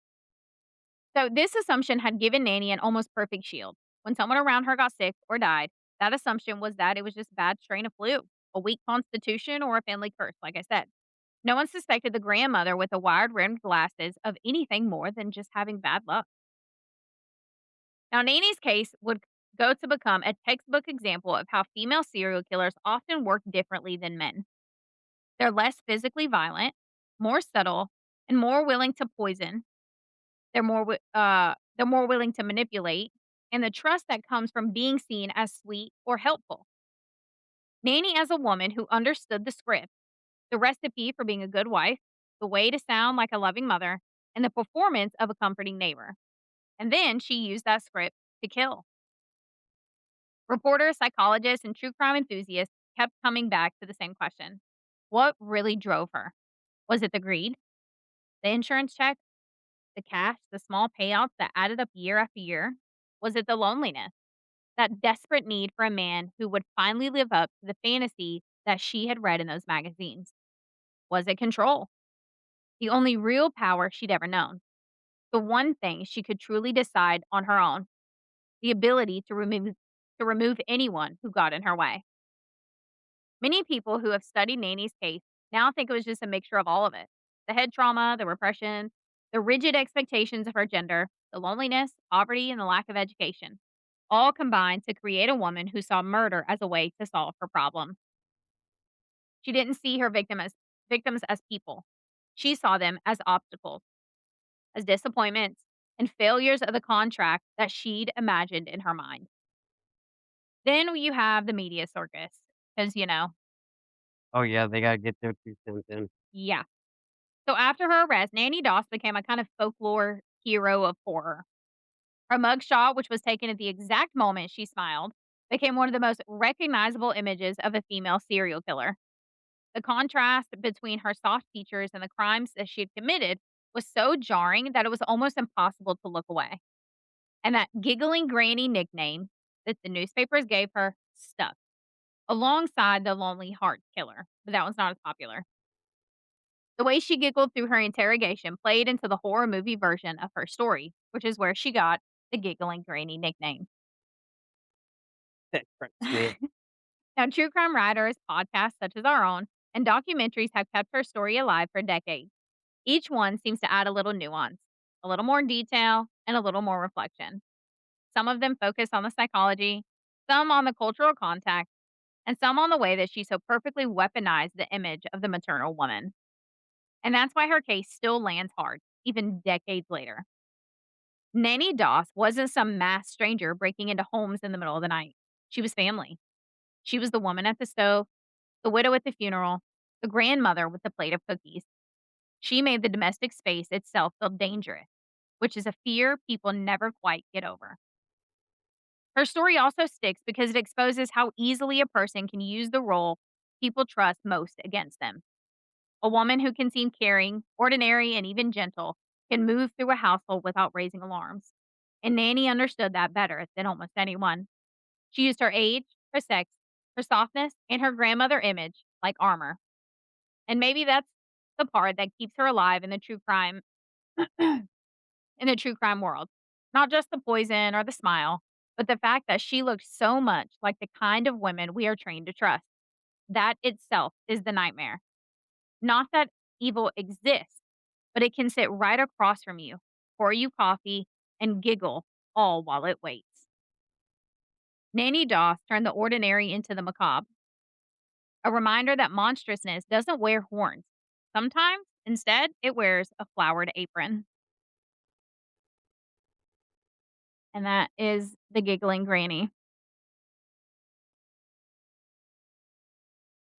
So this assumption had given Nanny an almost perfect shield. When someone around her got sick or died, that assumption was that it was just a bad strain of flu, a weak constitution, or a family curse, like I said. No one suspected the grandmother with the wide rimmed glasses of anything more than just having bad luck. Now, Nanny's case would go to become a textbook example of how female serial killers often work differently than men. They're less physically violent, more subtle, and more willing to poison. They're more willing to manipulate, and the trust that comes from being seen as sweet or helpful. Nanny as a woman who understood the script, the recipe for being a good wife, the way to sound like a loving mother, and the performance of a comforting neighbor. And then she used that script to kill. Reporters, psychologists, and true crime enthusiasts kept coming back to the same question: what really drove her? Was it the greed, the insurance check, the cash, the small payouts that added up year after year? Was it the loneliness, that desperate need for a man who would finally live up to the fantasy that she had read in those magazines? Was it control, the only real power she'd ever known? The one thing she could truly decide on her own, the ability to remove anyone who got in her way. Many people who have studied Nanny's case now think it was just a mixture of all of it: the head trauma, the repression, the rigid expectations of her gender, the loneliness, poverty, and the lack of education, all combined to create a woman who saw murder as a way to solve her problem. She didn't see her victims as people. She saw them as obstacles, as disappointments, and failures of the contract that she'd imagined in her mind. Then you have the media circus, because, Oh, yeah, they gotta get their 2 cents in. yeah. So after her arrest, Nannie Doss became a kind of folklore hero of horror. Her mugshot, which was taken at the exact moment she smiled, became one of the most recognizable images of a female serial killer. The contrast between her soft features and the crimes that she had committed was so jarring that it was almost impossible to look away. And that giggling granny nickname that the newspapers gave her stuck alongside the lonely heart killer, but that one's not as popular. The way she giggled through her interrogation played into the horror movie version of her story, which is where she got the giggling granny nickname. That cracks me up. Now, true crime writers, podcasts such as our own, and documentaries have kept her story alive for decades. Each one seems to add a little nuance, a little more detail, and a little more reflection. Some of them focus on the psychology, some on the cultural context, and some on the way that she so perfectly weaponized the image of the maternal woman. And that's why her case still lands hard, even decades later. Nannie Doss wasn't some mass stranger breaking into homes in the middle of the night. She was family. She was the woman at the stove, the widow at the funeral, the grandmother with the plate of cookies. She made the domestic space itself feel dangerous, which is a fear people never quite get over. Her story also sticks because it exposes how easily a person can use the role people trust most against them. A woman who can seem caring, ordinary, and even gentle can move through a household without raising alarms. And Nanny understood that better than almost anyone. She used her age, her sex, her softness, and her grandmother image like armor. And maybe that's the part that keeps her alive in the true crime in the true crime world. Not just the poison or the smile, but the fact that she looked so much like the kind of women we are trained to trust. That itself is the nightmare. Not that evil exists, but it can sit right across from you, pour you coffee, and giggle all while it waits. Nanny Doss turned the ordinary into the macabre, a reminder that monstrousness doesn't wear horns. Sometimes, instead, it wears a flowered apron. And that is the giggling granny.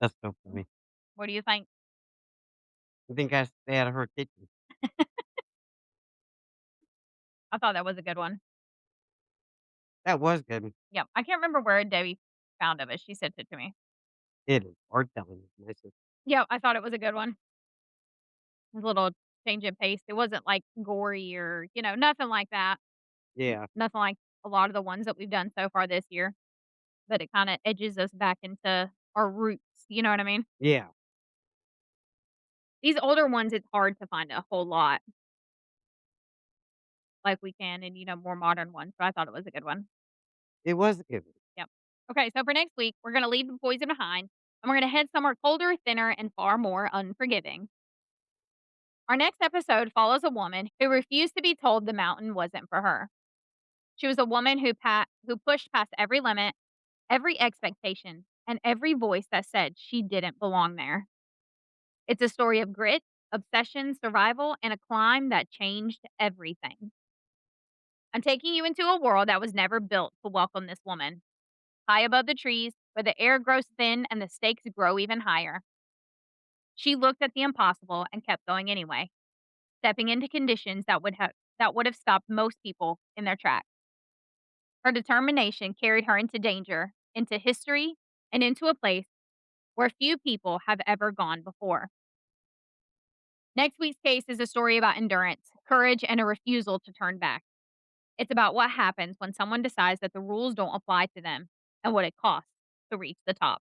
That's so funny. What do you think? I think I stay out of her kitchen. I thought that was a good one. That was good. Yep. I can't remember where Debbie found it, but she sent it to me. It is hard telling is nicest. Yep, I thought it was a good one. A little change of pace. It wasn't like gory or, nothing like that. Yeah, Nothing like a lot of the ones that we've done so far this year, but it kinda edges us back into our roots, you know what I mean? yeah. These older ones, it's hard to find a whole lot like we can in, more modern ones, so I thought it was a good one. It was a good one. Yep. Okay, so for next week, we're gonna leave the poison behind, and we're gonna head somewhere colder, thinner, and far more unforgiving. Our next episode follows a woman who refused to be told the mountain wasn't for her. She was a woman who pushed past every limit, every expectation, and every voice that said she didn't belong there. It's a story of grit, obsession, survival, and a climb that changed everything. I'm taking you into a world that was never built to welcome this woman. High above the trees, where the air grows thin and the stakes grow even higher. She looked at the impossible and kept going anyway, stepping into conditions that would have stopped most people in their tracks. Her determination carried her into danger, into history, and into a place where few people have ever gone before. Next week's case is a story about endurance, courage, and a refusal to turn back. It's about what happens when someone decides that the rules don't apply to them and what it costs to reach the top.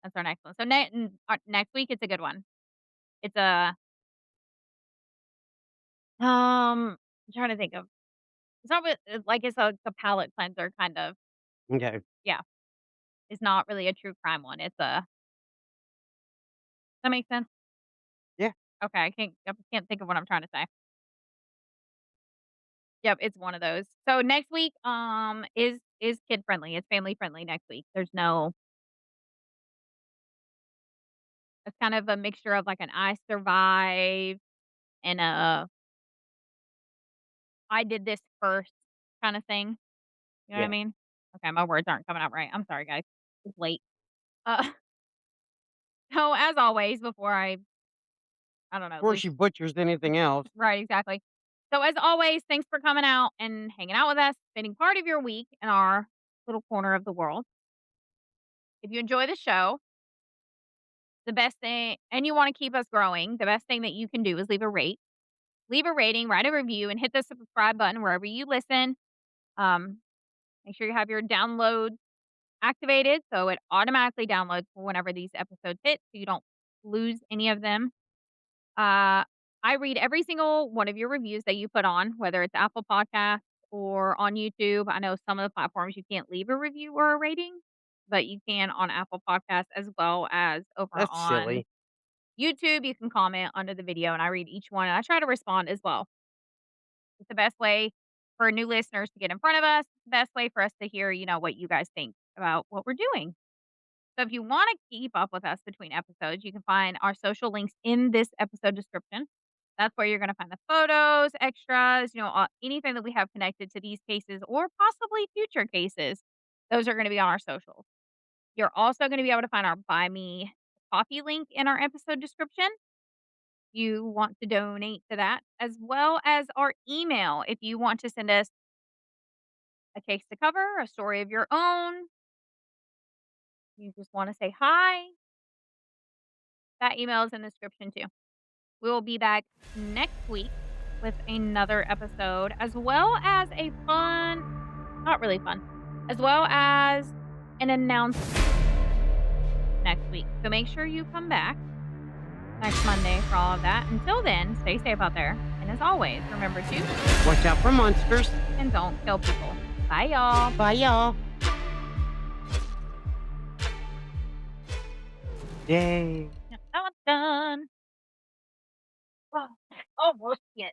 That's our next one. So next week, it's a good one. It's I'm trying to think of. It's not like it's a palate cleanser kind of. Okay. Yeah, it's not really a true crime one. That makes sense. Yeah. Okay, I can't think of what I'm trying to say. Yep, it's one of those. So next week, is kid friendly. It's family friendly next week. It's kind of a mixture of like an I survive and a I did this first kind of thing. You know what I Yeah. mean? Okay, my words aren't coming out right. I'm sorry, guys. It's late. Uh, so as always, before I don't know, Before lose she butchers anything else. right, exactly. So as always, thanks for coming out and hanging out with us, spending part of your week in our little corner of the world. If you enjoy the show, The best thing and you wanna keep us growing, the best thing that you can do is leave a rating, write a review, and hit the subscribe button wherever you listen. Um, Make sure you have your download activated so it automatically downloads for whenever these episodes hit so you don't lose any of them. Uh, I read every single one of your reviews that you put on, whether it's Apple Podcasts or on YouTube. I know some of the platforms you can't leave a review or a rating, but you can on Apple Podcasts as well as over That's on silly. YouTube. You can comment under the video and I read each one and I try to respond as well. It's the best way for new listeners to get in front of us. It's the best way for us to hear, what you guys think about what we're doing. So if you want to keep up with us between episodes, you can find our social links in this episode description. That's where you're going to find the photos, extras, anything that we have connected to these cases or possibly future cases. Those are going to be on our socials. You're also going to be able to find our Buy Me Coffee link in our episode description. You want to donate to that, as well as our email if you want to send us a case to cover, a story of your own, you just want to say hi. That email is in the description too. We will be back next week with another episode, as well as a fun, not really fun, as well as an announcement next week. So make sure you come back next Monday for all of that. Until then, stay safe out there. And as always, remember to Watch out for monsters. and don't kill people. Bye, y'all. Bye, y'all. Yay. Now it's done. Oh, almost yet.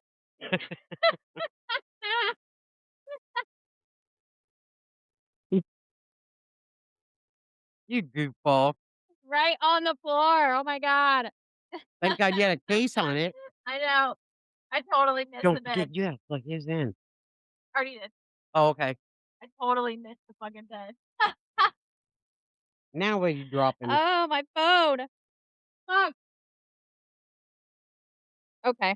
You goofball. Right on the floor. Oh my god. Thank God you had a case on it. I know. I totally missed the Don't bed. forget you gotta plug his in. Already did. Oh, okay. I totally missed the fucking bed. Now what are you dropping? Oh, my phone. Fuck. Okay.